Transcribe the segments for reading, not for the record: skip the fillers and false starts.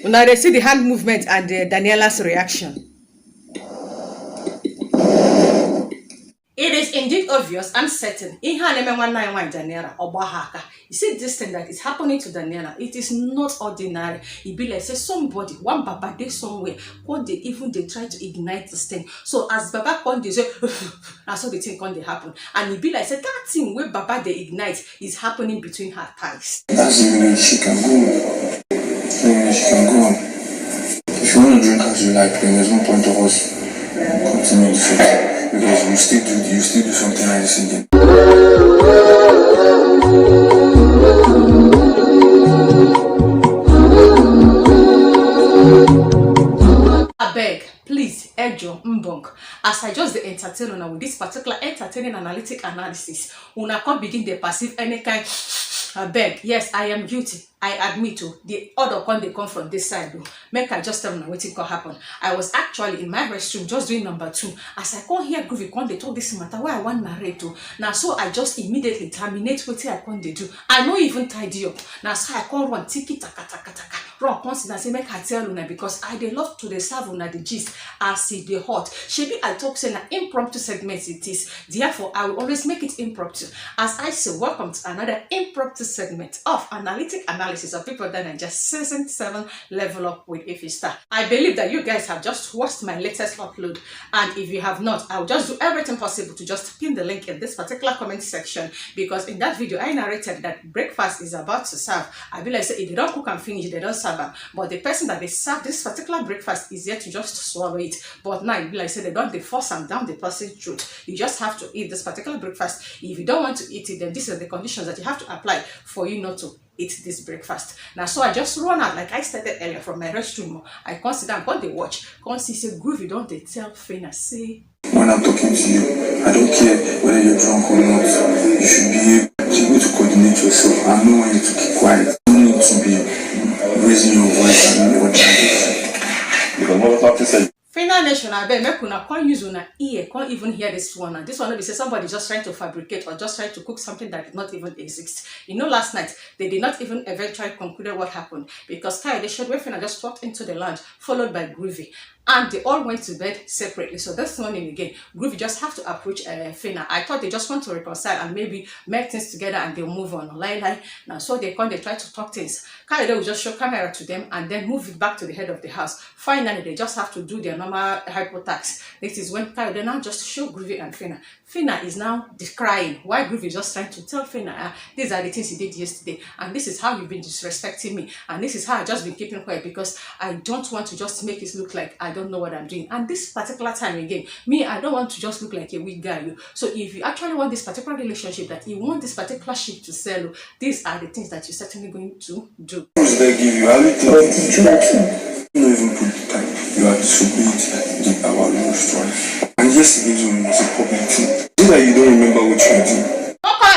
Now they see the hand movement and Daniella's reaction. It is indeed obvious and certain. You see this thing that is happening to Daniella, it is not ordinary. It be like say somebody, one Baba day somewhere, when they try to ignite this thing. So as Baba come they say, that's how the thing can they happen. And it be like say that thing where Baba they ignite is happening between her thighs. That's the way she can go. She can go on. If you want to drink as you like, then there's no point of us continuing to fight. Because you still do something like this again. I beg, please, Ejo Mbonk, as I just the entertain una with this particular entertaining analytic analysis, una can't begin to perceive any kind. I beg, yes, I am guilty. I admit to the other con they come from this side though. Make I just tell me what it could happen. I was actually in my restroom just doing number 2. As I come here Groovy con they talk this matter where I want narrate to. Now so I just immediately terminate what I con they do. I know even tidy up. Now so I call one tiki taka taka taka. Run constant say make I tell una because I they love to the serve una the gist as it the hot. Shebi I talk say an impromptu segment it is. Therefore I will always make it impromptu. As I say, welcome to another impromptu segment of analytic analysis of People That Bbnaija season 7 level up with Favour. I believe that you guys have just watched my latest upload, and if you have not, I'll just do everything possible to just pin the link in this particular comment section, because in that video I narrated that breakfast is about to serve. I be like say if they don't cook and finish, they don't serve them, but the person that they serve this particular breakfast is yet to just swallow it. But now be like say they force them down the person's throat. You just have to eat this particular breakfast. If you don't want to eat it, then these are the conditions that you have to apply for you not to eat this breakfast. Now so I just run out like I started earlier from my restroom. I consider I'm going to watch. Can't see say Groovy don't they tell Phyna say when I'm talking to you, I don't care whether you're drunk or not. You should be able to coordinate yourself and know when to keep quiet. You don't need to be raising your voice and your because motherfucker said Phyna Nation, I bet make una can't use una ear, can't even hear this one. And this one will be say somebody just trying to fabricate or just trying to cook something that did not even exist. You know, last night they did not even eventually conclude what happened because they showed where Phyna just walked into the lounge, followed by Groovy. And they all went to bed separately. So this morning again, Groovy just have to approach Phyna. I thought they just want to reconcile and maybe make things together and they'll move on. Now so they try to talk things. Kayode will just show camera to them and then move it back to the head of the house. Finally, they just have to do their normal hypotax. This is when Kayode now just show Groovy and Phyna. Phyna is now crying. Why Groovy is just trying to tell Phyna, these are the things he did yesterday, and this is how you've been disrespecting me, and this is how I just been keeping quiet because I don't want to just make it look like I don't know what I'm doing. And this particular time again, me, I don't want to just look like a weak guy. So if you actually want this particular relationship, that you want this particular ship to sell, these are the things that you're certainly going to do. They give you everything. You don't even put the time. You are disobeyed our rules twice. And yesterday was a public thing. So that you don't remember what you did.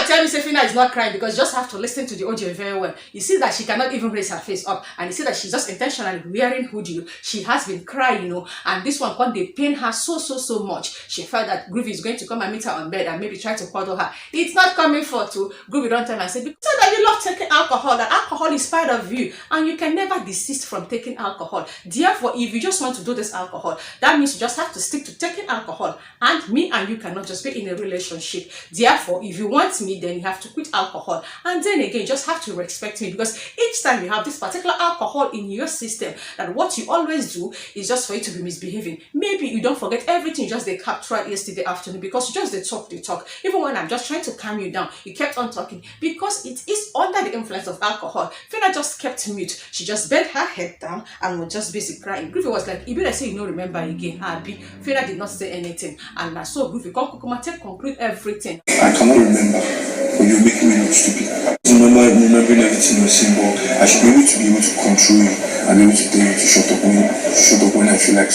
Tell me Phyna is not crying because you just have to listen to the audio very well. You see that she cannot even raise her face up, and you see that she's just intentionally wearing hoodie. She has been crying, and this one when they pain her so much. She felt that Groovy is going to come and meet her on bed and maybe try to cuddle her. It's not coming for to Groovy don't tell her. I said because that you love taking alcohol, that alcohol is part of you and you can never desist from taking alcohol. Therefore, if you just want to do this alcohol, that means you just have to stick to taking alcohol, and me and you cannot just be in a relationship. Therefore, if you want me, then you have to quit alcohol, and then again you just have to respect me, because each time you have this particular alcohol in your system, that what you always do is just for you to be misbehaving. Maybe you don't forget everything you just they captured yesterday afternoon because you just they talk. Even when I'm just trying to calm you down, you kept on talking because it is under the influence of alcohol. Phyna just kept mute. She just bent her head down and was just basically crying. Groovy was like, if I say you don't remember again, Abby. Phyna did not say anything, and so Groovy conclude everything. I cannot remember, but you're making me look stupid. Remembering everything you're saying, but I should be able to control you and be able to tell you to shut up when I feel like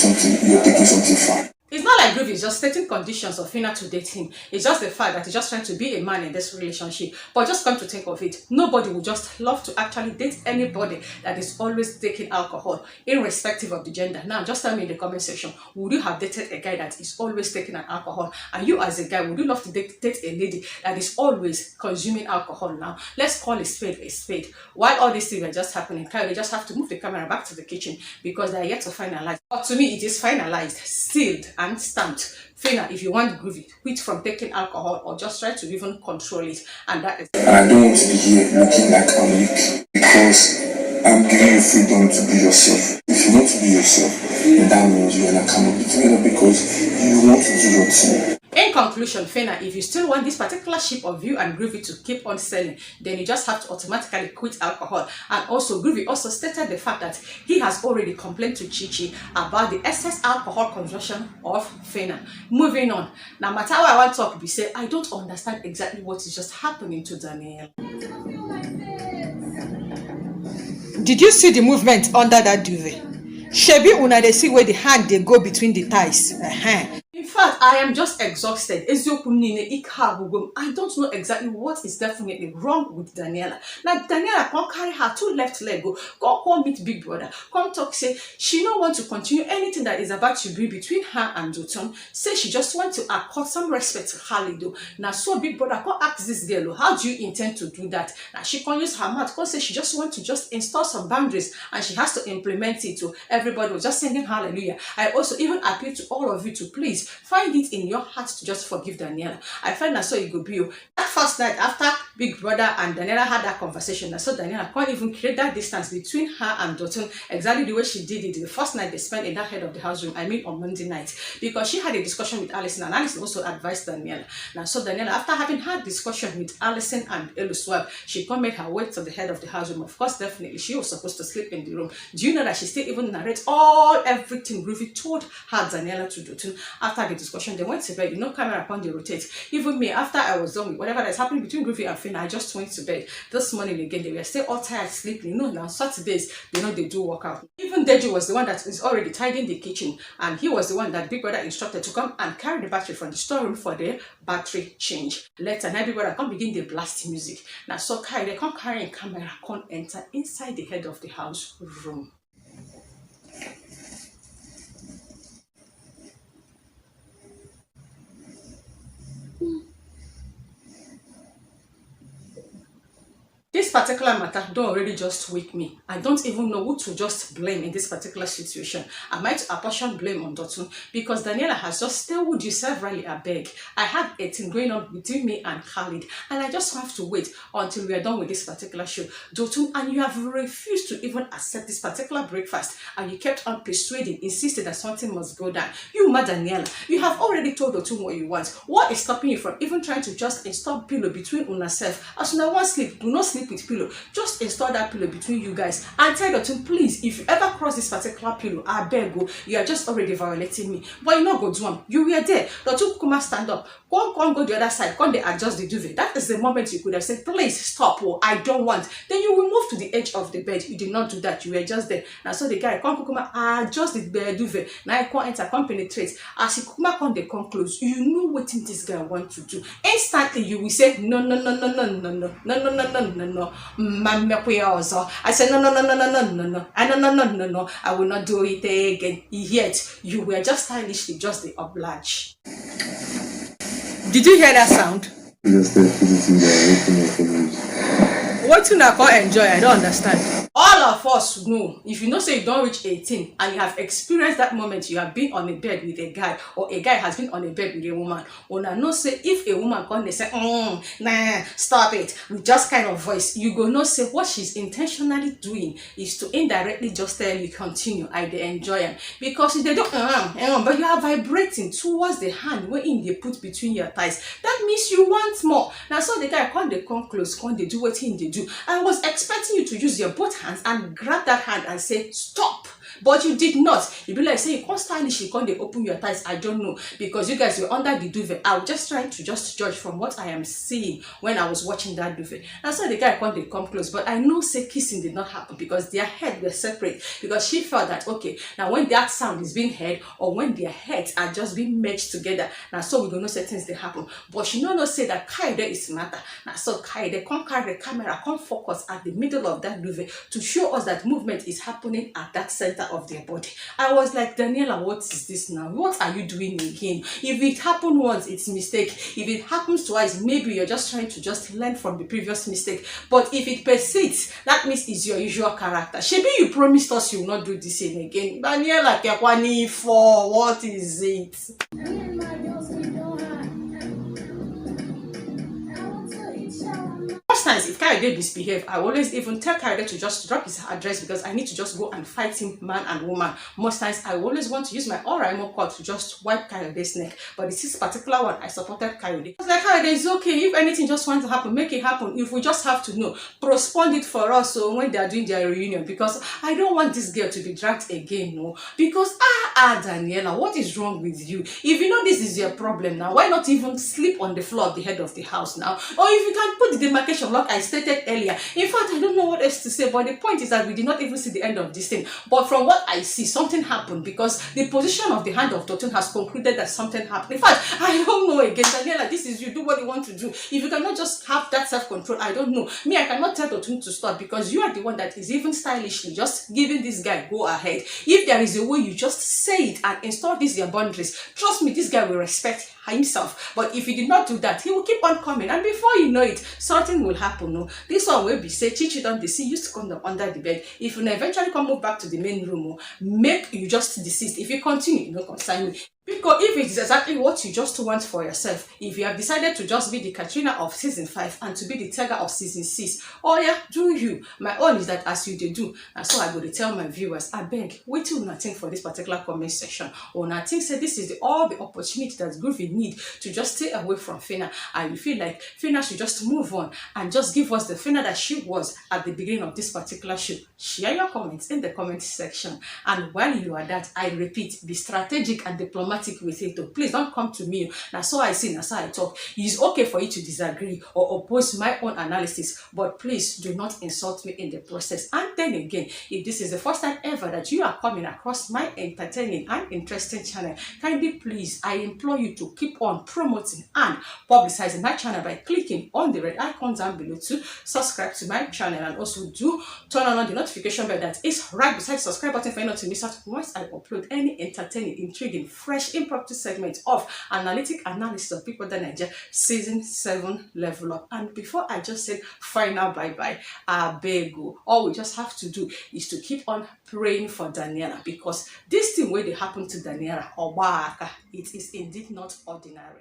you're taking something far. It's not like Groovy is just stating conditions of Phyna to date him. It's just the fact that he's just trying to be a man in this relationship. But just come to think of it, nobody would just love to actually date anybody that is always taking alcohol, irrespective of the gender. Now, just tell me in the comment section, would you have dated a guy that is always taking an alcohol? And you as a guy, would you love to date a lady that is always consuming alcohol? Now, let's call a spade a spade. While all these things are just happening, they just have to move the camera back to the kitchen because they are yet to finalize. But to me, it is finalized, sealed, and stamped. Phyna, if you want Groovy, quit from taking alcohol or just try to even control it. And that is. I don't want to be here looking like I'm weak because I'm giving you freedom to be yourself. If you want to be yourself, then that means you and I cannot be together because you want to do your thing. In conclusion, Phyna, if you still want this particular ship of you and Groovy to keep on selling, then you just have to automatically quit alcohol. And also, Groovy also stated the fact that he has already complained to Chichi about the excess alcohol consumption of Phyna. Moving on. Now, matter how I want to talk, we say, I don't understand exactly what is just happening to Danielle. Did you see the movement under that duvet? Shebi una dey see where the hand they go between the thighs. In fact, I am just exhausted. I don't know exactly what is definitely wrong with Daniella. Like Daniella can't carry her two left leg, go come meet Big Brother, come talk, say she don't want to continue anything that is about to be between her and Dotun. Say she just want to accord some respect to Halido. Now so Big Brother come ask this girl, how do you intend to do that? Now she can use her mouth, come say she just want to just install some boundaries and she has to implement it. To everybody was just singing hallelujah. I also even appeal to all of you to please find it in your heart to just forgive Daniella. I find that so it could be you. That first night after Big Brother and Daniella had that conversation, I saw Daniella can't even create that distance between her and Dotun exactly the way she did it the first night they spent in that head of the house room, I mean on Monday night, because she had a discussion with Alison and Alison also advised Daniella. Now so Daniella, after having had discussion with Alison and Eluswab, she come made her way to the head of the house room. Of course, definitely she was supposed to sleep in the room. Do you know that she still even narrates everything Groovy told her Daniella to Dotun? After the discussion, they went to bed. You know, camera upon the rotate. Even me, after I was done with whatever that's happening between Groovy and Phyna, I just went to bed. This morning again, they were still all tired, sleeping. You know, now Saturdays, they know they do workout. Even Deji was the one that is already tidying the kitchen, and he was the one that Big Brother instructed to come and carry the battery from the storeroom for the battery change. Later, now Big Brother come begin the blast music. Now, so they come carrying camera, come enter inside the head of the house room. This particular matter don't already just wake me. I don't even know who to just blame in this particular situation. I might apportion blame on Dotun because Daniella has just told you severally, I beg. I had a thing going on between me and Khalid, and I just have to wait until we are done with this particular show. Dotun, and you have refused to even accept this particular breakfast, and you kept on persuading, insisting that something must go down. You, Mad Daniella, you have already told Dotun what you want. What is stopping you from even trying to just install pillow between yourself? As soon as one sleep, do not sleep with pillow. Just install that pillow between you guys and tell Dotun, please, if you ever cross this particular pillow, I beg you, you are just already violating me. But you not go do them. You were there. Dotun come stand up. Go the other side. Come they adjust the duvet. That is the moment you could have said, please stop. Oh, I don't want. Then you will move to the edge of the bed. You did not do that. You were just there. Now so the guy come adjust the duvet. Now I come enter, come penetrate. As he come they come close. You know what this guy want to do. Instantly you will say no. I said no. I will not do it again. Yet you were just stylishly just the oblige. Did you hear that sound? What you not gonna enjoy? I don't understand. All of us know, if you know say you don't reach 18 and you have experienced that moment you have been on a bed with a guy or a guy has been on a bed with a woman, una know say if a woman come they say nah, stop it with just kind of voice, you go know say what she's intentionally doing is to indirectly just tell you continue, I dey enjoy it. Because if they don't but you are vibrating towards the hand wherein they put between your thighs, that means you want more. Now so the guy come close, they do what they do. I was expecting you to use your both hands and grab that hand and say stop, but you did not. You be like, say you can't stylish, you can't dey open your thighs. I don't know, because you guys were under the duvet. I was just trying to just judge from what I am seeing when I was watching that duvet. And so the guy can't dey come close, but I know say kissing did not happen because their head were separate, because she felt that okay, now when that sound is being heard or when their heads are just being merged together, now so we don't know certain things they happen. But she no say that Kaide is matter. Now so Kaide come carry the camera, come focus at the middle of that duvet to show us that movement is happening at that center of their body. I was like, Daniela, what is this now? What are you doing again? If it happened once, it's mistake. If it happens twice, maybe you're just trying to just learn from the previous mistake. But if it persists, that means it's your usual character. Shebi, you promised us you will not do this thing again. Daniela Kekwani, for what is it? Most times, if Kaide misbehave, I always even tell Kaide to just drop his address because I need to just go and fight him, man and woman. Most times, I always want to use my Oraimo cord to just wipe Kaide's neck. But this particular one, I supported Kaide. I was like, Kaide, it's okay. If anything just wants to happen, make it happen. If we just have to know, postpone it for us so when they are doing their reunion, because I don't want this girl to be dragged again, no. Because, Daniela, what is wrong with you? If you know this is your problem now, why not even sleep on the floor of the head of the house now? Or if you can put the demarcation like I stated earlier. In fact, I don't know what else to say, but the point is that we did not even see the end of this thing. But from what I see, something happened because the position of the hand of Dotun has concluded that something happened. In fact, I don't know again. Daniela, this is you. Do what you want to do. If you cannot just have that self-control, I don't know. Me, I cannot tell Dotun to stop because you are the one that is even stylishly just giving this guy go ahead. If there is a way you just say it and install these your boundaries, trust me, this guy will respect himself. But if he did not do that, he will keep on coming, and before you know it, something will happen. No, this one will be say Chichi don't see used to condom under the bed. If you eventually come move back to the main room, make you just desist. If you continue, you don't concern me. Because if it's exactly what you just want for yourself, if you have decided to just be the Katrina of season 5 and to be the Tiger of season 6, oh yeah, do you. My own is that as you do, and so I go to tell my viewers, I beg, wait till una think for this particular comment section. Or una think say this is all the opportunity that Groovy need to just stay away from Phyna, and you feel like Phyna should just move on and just give us the Phyna that she was at the beginning of this particular show. Share your comments in the comment section, and while you are that, I repeat, be strategic and diplomatic with it. Please don't come to me. Now, so I see, now so I talk. It's okay for you to disagree or oppose my own analysis, but please do not insult me in the process. And then again, if this is the first time ever that you are coming across my entertaining and interesting channel, kindly please, I implore you to keep on promoting and publicizing my channel by clicking on the red icon down below to subscribe to my channel, and also do turn on the notification bell that is right beside the subscribe button for you not to miss out once I upload any entertaining, intriguing, fresh, impromptu segment of analytic analysis of bbnaija season 7 level up. And before I just said final bye-bye, I beg you, all we just have to do is to keep on praying for Daniela, because this thing where they happen to Daniela, it is indeed not ordinary.